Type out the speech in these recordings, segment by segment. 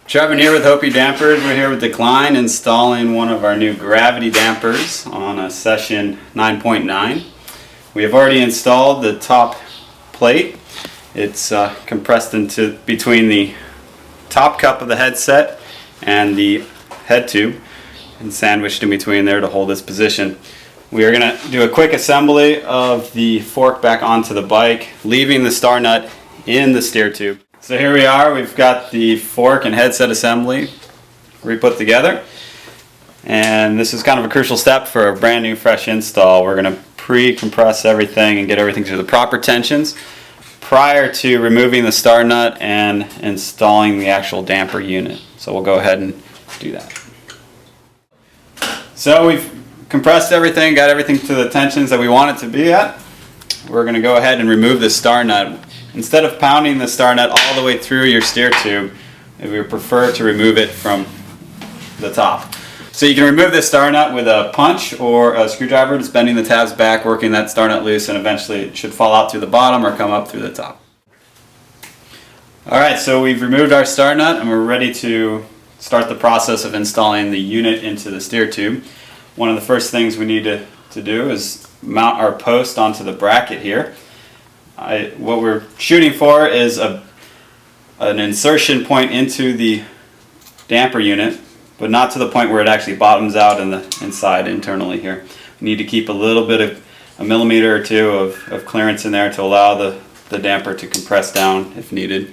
Trevor here with Hopey Dampers. We're here with Decline installing one of our new gravity dampers on a session 9.9. We have already installed the top plate. It's compressed into between the top cup of the headset and the head tube and sandwiched in between there to hold its position. We are going to do a quick assembly of the fork back onto the bike, leaving the star nut in the steer tube. So here we are, we've got the fork and headset assembly re-put together, and this is kind of a crucial step for a brand new fresh install. We're going to pre-compress everything and get everything to the proper tensions prior to removing the star nut and installing the actual damper unit. So we'll go ahead and do that. So we've compressed everything, got everything to the tensions that we want it to be at. We're going to go ahead and remove the star nut. Instead of pounding the star nut all the way through your steer tube, we prefer to remove it from the top. So you can remove this star nut with a punch or a screwdriver, just bending the tabs back, working that star nut loose, and eventually it should fall out through the bottom or come up through the top. Alright, so we've removed our star nut and we're ready to start the process of installing the unit into the steer tube. One of the first things we need to do is mount our post onto the bracket here. What we're shooting for is an insertion point into the damper unit, but not to the point where it actually bottoms out in the inside internally here. We need to keep a little bit of a millimeter or two of clearance in there to allow the damper to compress down if needed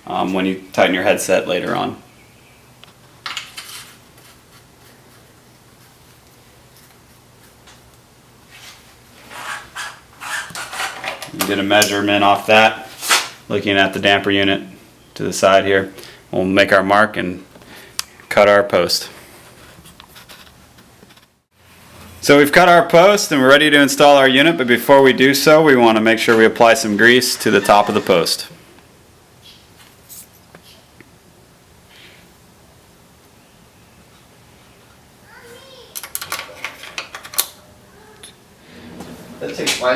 when you tighten your headset later on. Get a measurement off that, looking at the damper unit to the side here. We'll make our mark and cut our post. So we've cut our post and we're ready to install our unit, but before we do so, we want to make sure we apply some grease to the top of the post.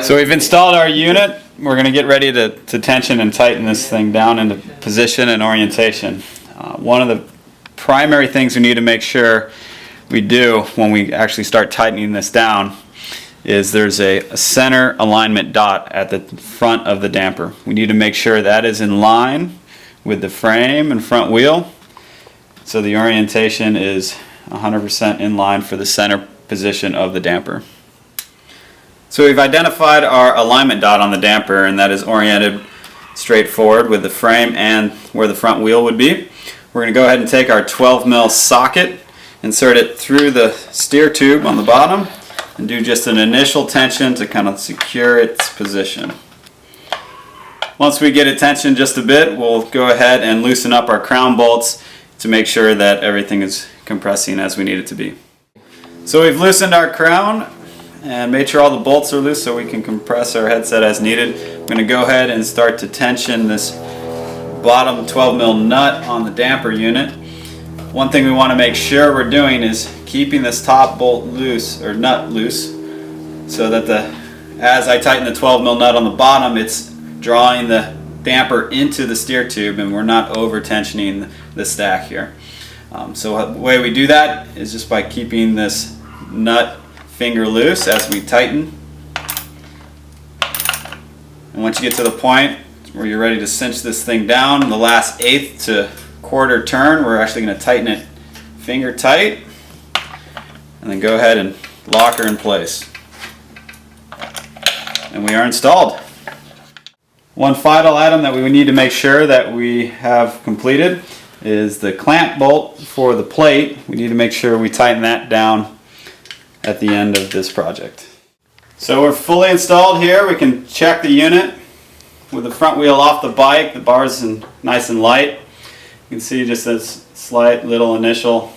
So we've installed our unit. We're going to get ready to tension and tighten this thing down into position and orientation. One of the primary things we need to make sure we do when we actually start tightening this down is there's a center alignment dot at the front of the damper. We need to make sure that is in line with the frame and front wheel, so the orientation is 100% in line for the center position of the damper. So we've identified our alignment dot on the damper, and that is oriented straight forward with the frame and where the front wheel would be. We're going to go ahead and take our 12mm socket, insert it through the steer tube on the bottom, and do just an initial tension to kind of secure its position. Once we get it tensioned just a bit, we'll go ahead and loosen up our crown bolts to make sure that everything is compressing as we need it to be. So we've loosened our crown and made sure all the bolts are loose so we can compress our headset as needed. I'm going to go ahead and start to tension this bottom 12mm nut on the damper unit. One thing we want to make sure we're doing is keeping this top bolt loose, or nut loose, so that as I tighten the 12mm nut on the bottom, it's drawing the damper into the steer tube and we're not over tensioning the stack here. So the way we do that is just by keeping this nut finger loose as we tighten. And once you get to the point where you're ready to cinch this thing down, the last eighth to quarter turn, we're actually going to tighten it finger tight and then go ahead and lock her in place. And we are installed. One final item that we need to make sure that we have completed is the clamp bolt for the plate. We need to make sure we tighten that down at the end of this project. So we're fully installed here. We can check the unit with the front wheel off the bike. The bar's nice and light. You can see just a slight little initial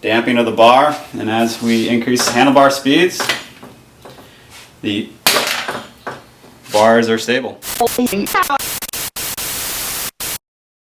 damping of the bar, and as we increase the handlebar speeds, the bars are stable.